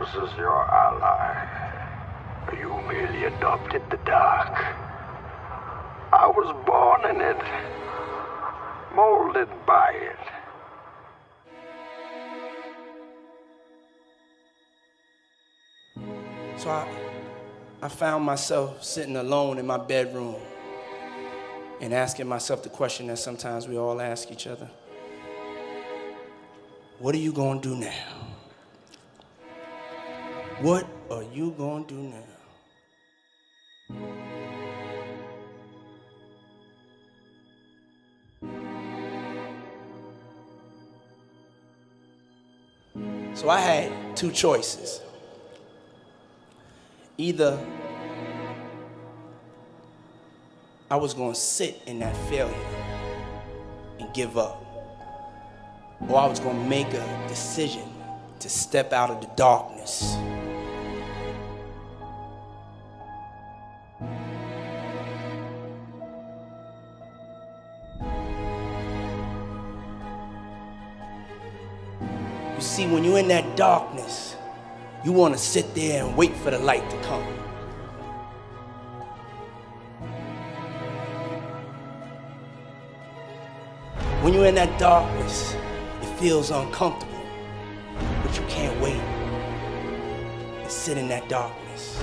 us as your ally. You merely adopted the dark. I was born in it, molded by it. So I found myself sitting alone in my bedroom and asking myself the question that sometimes we all ask each other. What are you gonna do now? What are you gonna do now? So I had two choices. Either I was going to sit in that failure and give up, or I was going to make a decision to step out of the darkness. You see, when you're in that darkness, you want to sit there and wait for the light to come. When you're in that darkness, it feels uncomfortable, but you can't wait and sit in that darkness.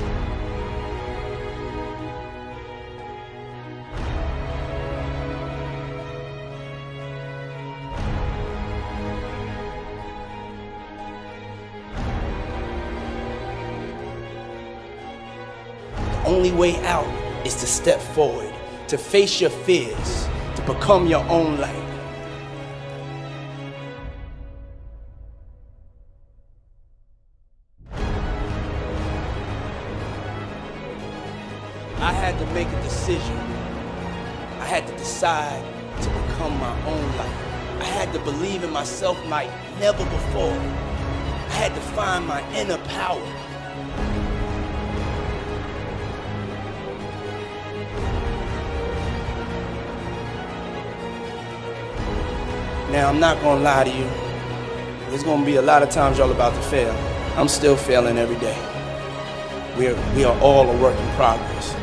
The only way out is to step forward, to face your fears, to become your own light. I had to make a decision. I had to decide to become my own light. I had to believe in myself like never before. I had to find my inner power. Now, I'm not gonna lie to you. There's gonna be a lot of times y'all about to fail. I'm still failing every day. We are all a work in progress.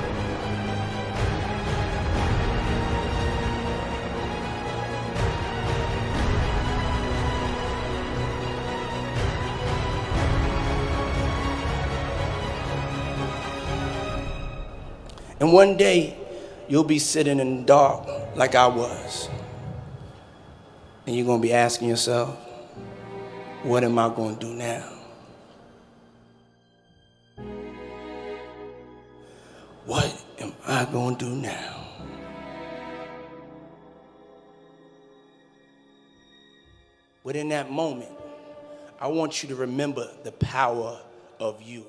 And one day, you'll be sitting in the dark like I was. And you're going to be asking yourself, what am I going to do now? What am I going to do now? But in that moment, I want you to remember the power of you.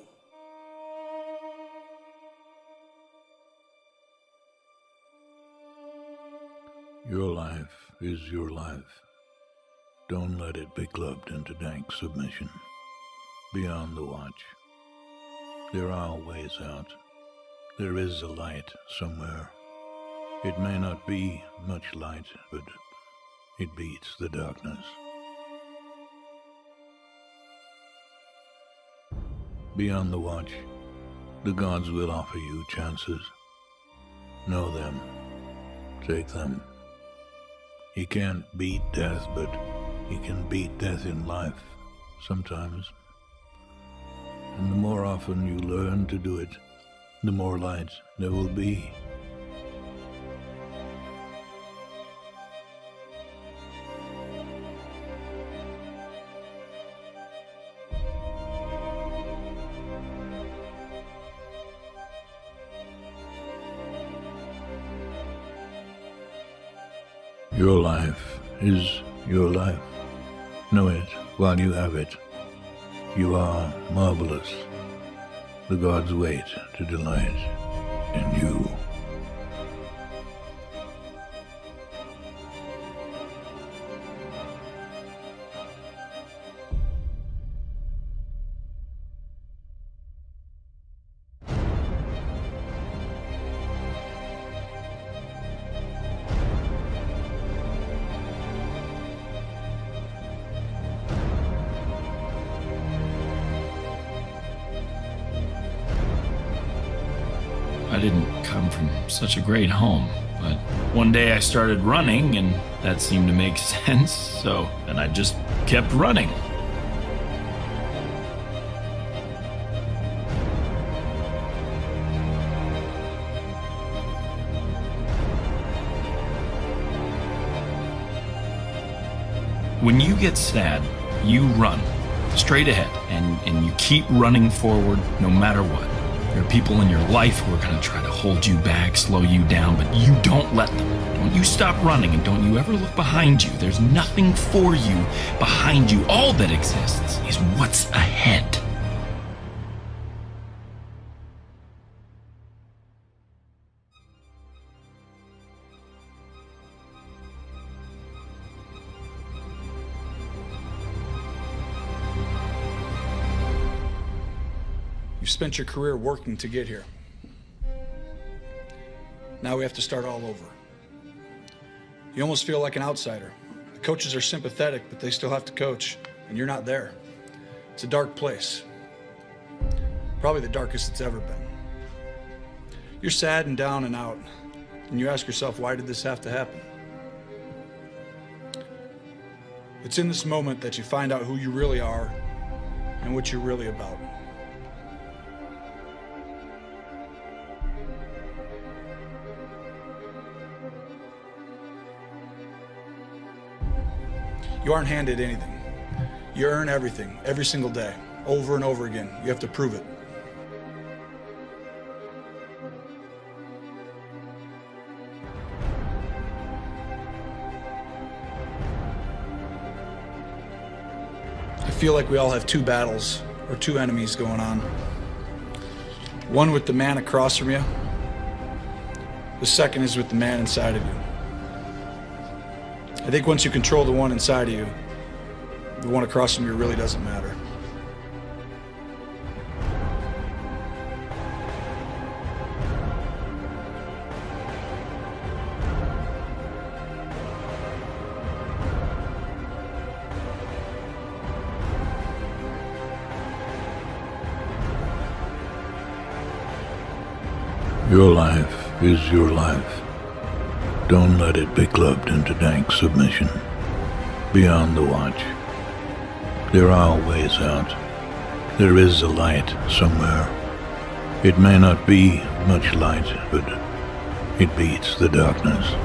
Your life is your life. Don't let it be clubbed into dank submission. Beyond the watch, there are ways out. There is a light somewhere. It may not be much light, but it beats the darkness. Beyond the watch, the gods will offer you chances. Know them. Take them. He can't beat death, but he can beat death in life, sometimes. And the more often you learn to do it, the more light there will be. Your life is your life. Know it while you have it. You are marvelous. The gods wait to delight in you. I didn't come from such a great home, but one day I started running and that seemed to make sense, so then I just kept running. When you get sad, you run straight ahead and you keep running forward no matter what. There are people in your life who are going to try to hold you back, slow you down, but you don't let them. Don't you stop running, and don't you ever look behind you. There's nothing for you behind you. All that exists is what's ahead. You've spent your career working to get here. Now we have to start all over. You almost feel like an outsider. The coaches are sympathetic, but they still have to coach, and you're not there. It's a dark place. Probably the darkest it's ever been. You're sad and down and out, and you ask yourself, why did this have to happen? It's in this moment that you find out who you really are and what you're really about. You aren't handed anything. You earn everything, every single day, over and over again. You have to prove it. I feel like we all have two battles, or two enemies going on. One with the man across from you. The second is with the man inside of you. I think once you control the one inside of you, the one across from you really doesn't matter. Your life is your life. Don't let it be clubbed into dank submission. Beyond the watch, there are ways out. There is a light somewhere. It may not be much light, but it beats the darkness.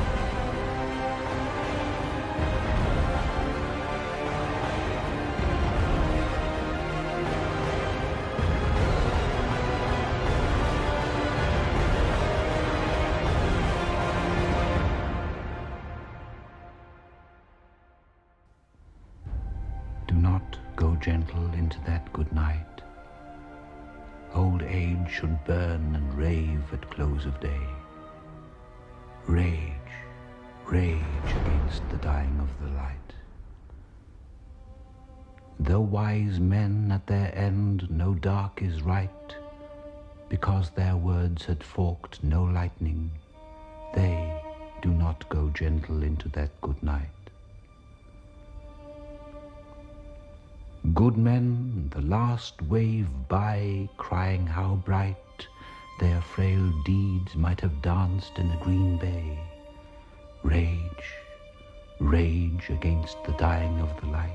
Do not go gentle into that good night. Old age should burn and rave at close of day. Rage, rage against the dying of the light. Though wise men at their end know dark is right, because their words had forked no lightning, they do not go gentle into that good night. Good men, the last wave by, crying how bright their frail deeds might have danced in the green bay. Rage, rage against the dying of the light.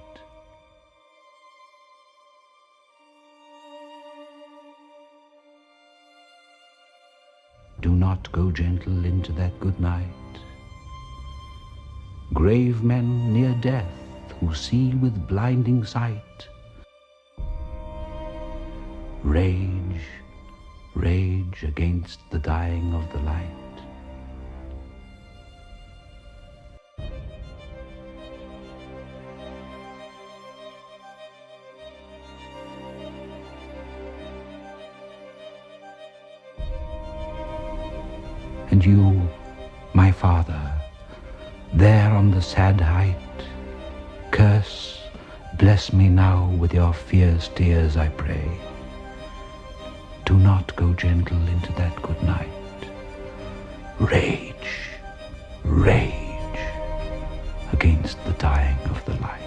Do not go gentle into that good night. Grave men near death, who see with blinding sight. Rage, rage against the dying of the light. And you, my father, there on the sad height, curse, bless me now with your fierce tears, I pray. Do not go gentle into that good night. Rage, rage against the dying of the light.